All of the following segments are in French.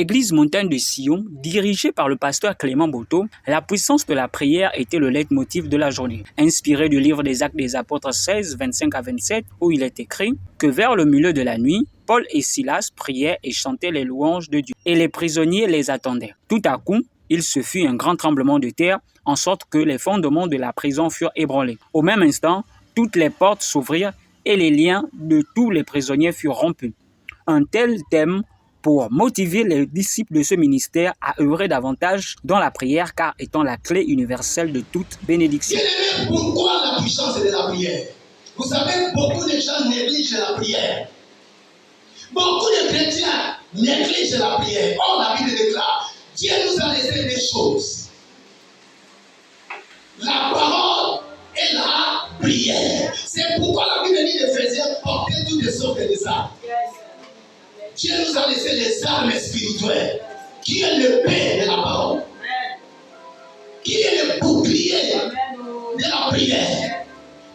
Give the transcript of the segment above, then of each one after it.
l'église Montagne de Sion, dirigée par le pasteur Clément Boto, la puissance de la prière était le leitmotiv de la journée. Inspiré du livre des Actes des Apôtres 16, 25 à 27, où il est écrit que vers le milieu de la nuit, Paul et Silas priaient et chantaient les louanges de Dieu, et les prisonniers les attendaient. Tout à coup, il se fit un grand tremblement de terre, en sorte que les fondements de la prison furent ébranlés. Au même instant, toutes les portes s'ouvrirent et les liens de tous les prisonniers furent rompus. Un tel thème pour motiver les disciples de ce ministère à œuvrer davantage dans la prière, car étant la clé universelle de toute bénédiction. Pourquoi la puissance de la prière? Vous savez, beaucoup de gens négligent la prière. Beaucoup de chrétiens négligent la prière. Or, la Bible déclare, Dieu nous a laissé des choses. La parole et la prière. C'est pourquoi la Bible dit d'Éphésiens, porter toutes les sortes des armes. Dieu nous a laissé les armes spirituelles, qui est le pain de la parole, qui est le bouclier de la prière.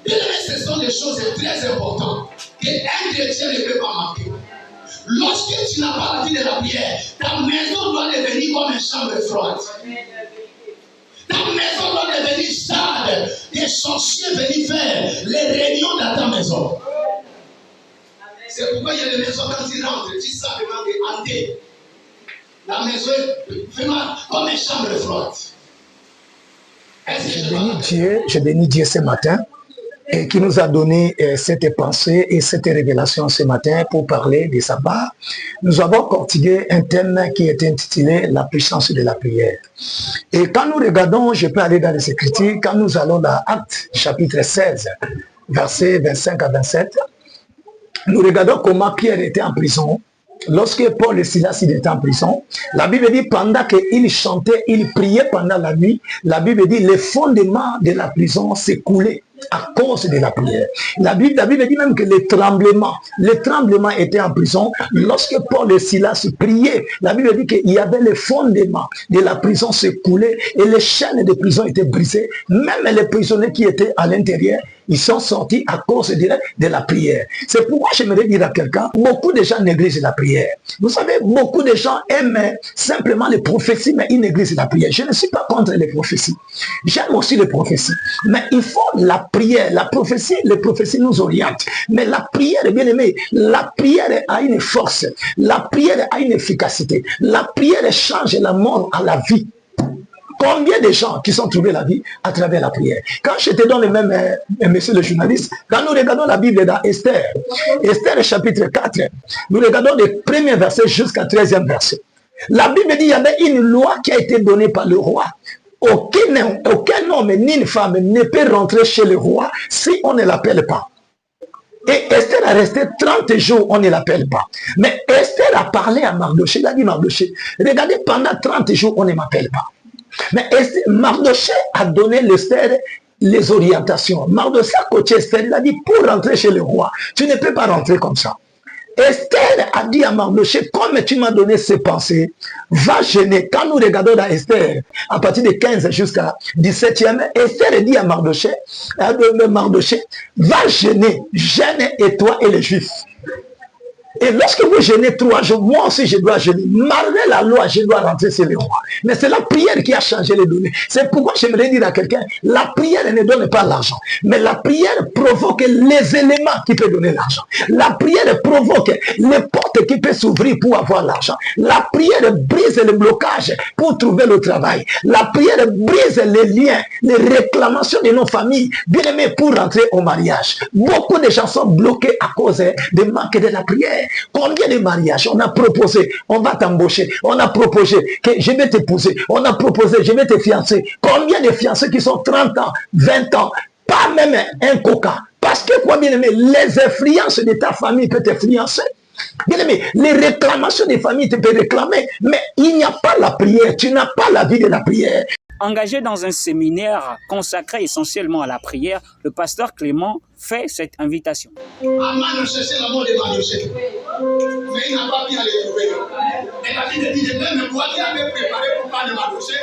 Bien aimé, ce sont des choses très importantes qu'un chrétien ne peut pas manquer. Lorsque tu n'as pas la vie de la prière, ta maison doit devenir comme une chambre froide. Ta maison doit devenir stade. Des sorciers venir faire les réunions dans ta maison. C'est pourquoi il y a des maisons, quand ils rentrent, tu sens vraiment que hanté. La maison est vraiment comme une chambre froide. Je bénis Dieu ce matin et qui nous a donné cette pensée et cette révélation ce matin pour parler de sa part. Nous avons cultivé un thème qui est intitulé « La puissance de la prière ». Et quand nous regardons, je peux aller dans les Écritures, quand nous allons dans Actes chapitre 16, versets 25 à 27, nous regardons comment Pierre était en prison. Lorsque Paul et Silas étaient en prison, la Bible dit pendant qu'ils chantaient, ils priaient pendant la nuit, la Bible dit les fondements de la prison s'écoulaient à cause de la prière. La Bible dit même que les tremblements étaient en prison. Lorsque Paul et Silas priaient, la Bible dit qu'il y avait les fondements de la prison s'écoulaient et les chaînes de prison étaient brisées. Même les prisonniers qui étaient à l'intérieur, ils sont sortis à cause de la prière. C'est pourquoi j'aimerais dire à quelqu'un, beaucoup de gens négligent la prière. Vous savez, beaucoup de gens aiment simplement les prophéties, mais ils négligent la prière. Je ne suis pas contre les prophéties. J'aime aussi les prophéties. Mais il faut la prière. Les prophéties nous orientent. Mais la prière, bien aimé, la prière a une force. La prière a une efficacité. La prière change la mort à la vie. Combien de gens qui sont trouvés la vie à travers la prière? Quand j'étais dans le même, monsieur le journaliste, quand nous regardons la Bible dans Esther, Esther chapitre 4, nous regardons les premiers versets jusqu'à 13e verset. La Bible dit qu'il y avait une loi qui a été donnée par le roi. Aucun homme ni une femme ne peut rentrer chez le roi si on ne l'appelle pas. Et Esther a resté 30 jours, on ne l'appelle pas. Mais Esther a parlé à Mardoché, il a dit Mardoché, regardez, pendant 30 jours, on ne m'appelle pas. Mais Mardoché a donné Esther les orientations. Mardoché a coaché Esther, il a dit, pour rentrer chez le roi, tu ne peux pas rentrer comme ça. Esther a dit à Mardoché, comme tu m'as donné ces pensées, va jeûner. Quand nous regardons dans Esther, à partir de 15 jusqu'à 17e, Esther dit à Mardoché, va jeûner, jeûne et toi et les Juifs. Et lorsque vous jeûnez 3 jours, moi aussi je dois jeûner. Malgré la loi, je dois rentrer chez le roi. Mais c'est la prière qui a changé les données. C'est pourquoi j'aimerais dire à quelqu'un, la prière ne donne pas l'argent. Mais la prière provoque les éléments qui peuvent donner l'argent. La prière provoque les portes qui peuvent s'ouvrir pour avoir l'argent. La prière brise le blocage pour trouver le travail. La prière brise les liens, les réclamations de nos familles, bien aimés, pour rentrer au mariage. Beaucoup de gens sont bloqués à cause du manque de la prière. Combien de mariages on a proposé, on va t'embaucher, on a proposé que je vais t'épouser, on a proposé, je vais te fiancer. Combien de fiancés qui sont 30 ans, 20 ans, pas même un coca. Parce que quoi, bien aimé, les influences de ta famille peuvent t'influencer. Bien aimé, les réclamations des familles te peuvent réclamer, mais il n'y a pas la prière, tu n'as pas la vie de la prière. Engagé dans un séminaire consacré essentiellement à la prière, le pasteur Clément fait cette invitation. Aman cherchait l'amour de Mardoché, mais il n'a pas pu aller trouver. Et la Bible dit de même moi qui avait préparé pour parler de Mardoché,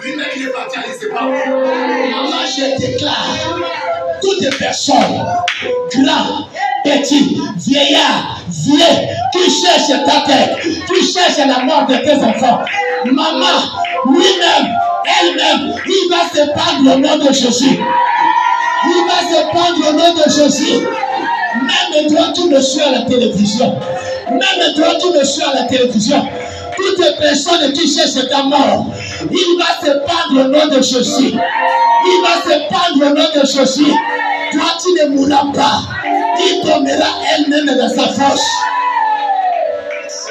lui-même il est parti à laisser pas. Maman, je déclare, toutes les personnes, grands, petits, vieillards, vieux, qui cherche ta tête, qui cherche la mort de tes enfants, maman, lui-même, elle-même, il va se prendre au nom de Jésus. Il va se prendre au nom de Jésus. Même toi, tu me suis à la télévision. Même toi, tu me suis à la télévision. Toutes les personnes qui cherchent ta mort, il va se prendre au nom de Jésus. Il va se prendre au nom de Jésus. Toi, tu ne mourras pas. Il tombera elle-même dans sa force.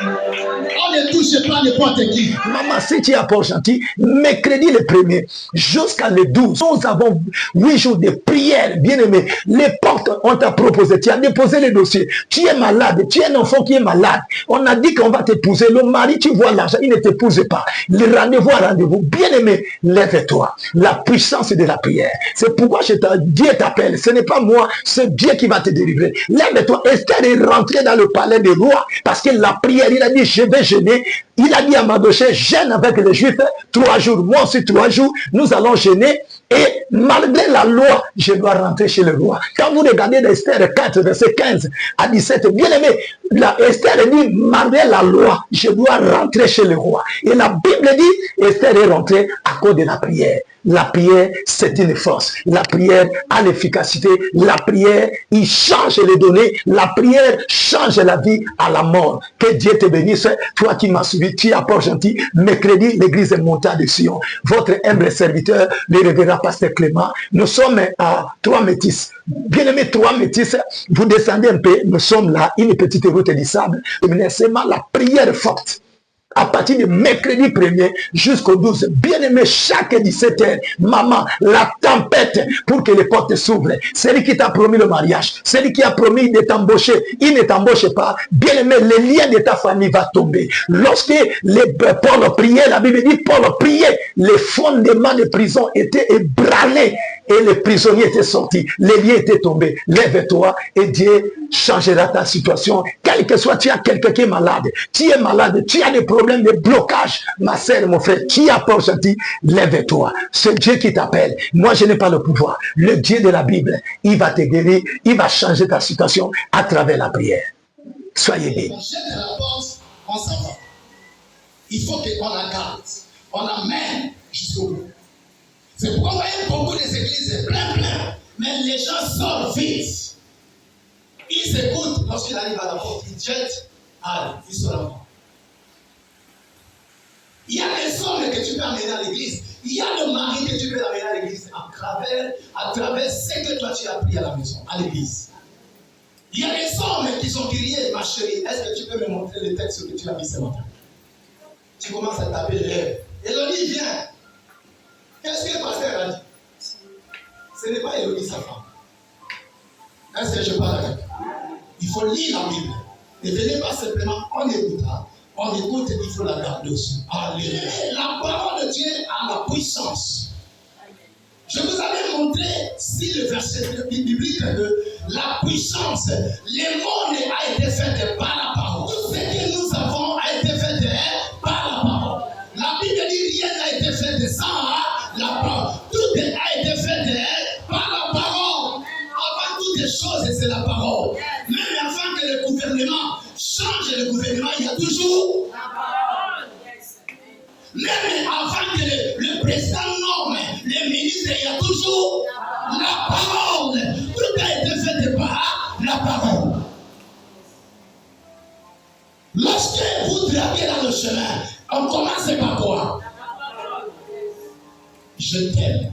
On ne touche pas n'importe qui. Maman, si tu es à Port-Gentil, mercredi le 1er jusqu'à le 12, nous avons 8 jours de prière, bien-aimé. Les portes, on t'a proposé, tu as déposé le dossier. Tu es malade, tu es un enfant qui est malade. On a dit qu'on va t'épouser. Le mari, tu vois l'argent, il ne t'épouse pas. Le rendez-vous à rendez-vous. Bien-aimé, lève-toi. La puissance de la prière. C'est pourquoi Dieu t'appelle. Ce n'est pas moi, c'est Dieu qui va te délivrer. Lève-toi. Esther est rentrée dans le palais des rois parce que la prière, il a dit, je vais jeûner. Il a dit à Mardochée, gêne avec les Juifs 3 jours. Moi aussi 3 jours, nous allons gêner. Et malgré la loi, je dois rentrer chez le roi. Quand vous regardez Esther 4, verset 15 à 17, bien aimé, Esther dit, malgré la loi, je dois rentrer chez le roi. Et la Bible dit, Esther est rentrée à cause de la prière. La prière, c'est une force. La prière a l'efficacité. La prière, il change les données. La prière change la vie à la mort. Que Dieu te bénisse. Toi qui m'as suivi, tu es à Port-Gentil. Mercredi, l'église est montée de Sion. Votre humble serviteur, le révérend pasteur Clément. Nous sommes à 3 métis. Bien aimé, 3 métis. Vous descendez un peu. Nous sommes là, une petite route du sable. Mais c'est la prière forte. À partir du mercredi 1er jusqu'au 12, bien aimé, chaque 17h, maman, la tempête pour que les portes s'ouvrent. Celui qui t'a promis le mariage, celui qui a promis de t'embaucher, il ne t'embauche pas. Bien aimé, le lien de ta famille va tomber. Lorsque Paul priait, la Bible dit, Paul priait, les fondements de prison étaient ébranlés et les prisonniers étaient sortis. Les liens étaient tombés. Lève-toi et Dieu changera ta situation. Quel que soit, tu as quelqu'un qui est malade, tu es malade, tu as des problèmes de blocage, ma sœur, mon frère, qui a pas senti, lève-toi. C'est Dieu qui t'appelle. Moi, je n'ai pas le pouvoir. Le Dieu de la Bible, il va te guérir, il va changer ta situation à travers la prière. Soyez bénis. On jette la porte, on s'en va. Il faut qu'on la garde. On la mène jusqu'au bout. C'est pourquoi vous voyez beaucoup des églises plein, mais les gens sortent vite. Ils s'écoutent lorsqu'il arrive à la porte, ils jettent, allez, ils sont là. Il y a des hommes que tu peux amener à l'église. Il y a le mari que tu peux amener à l'église à travers ce que toi tu as appris à la maison, à l'église. Il y a des hommes qui sont criés, ma chérie, est-ce que tu peux me montrer le texte que tu as mis ce matin? Tu commences à taper les lèvres. Élodie, viens. Qu'est-ce que le pasteur a dit? Ce n'est pas Élodie sa femme. Est-ce que je parle avec toi? Il faut lire la Bible. Ne venez pas simplement, on écoutera. On écoute, il faut la garder aussi. Alléluia. La parole de Dieu a la puissance. Je vous avais montré, si le verset biblique que la puissance, le monde a été fait par la parole. Tout ce que nous avons a été fait par la parole. La Bible dit rien n'a été fait sans la parole. Tout a été fait par la parole. Avant toutes les choses, c'est la parole. Même avant que le gouvernement change le gouvernement, il y a toujours la parole. Même avant que le président nomme les ministres, il y a toujours la parole. Tout a été fait par la parole. Lorsque vous traquez dans le chemin, on commence par quoi? Je t'aime.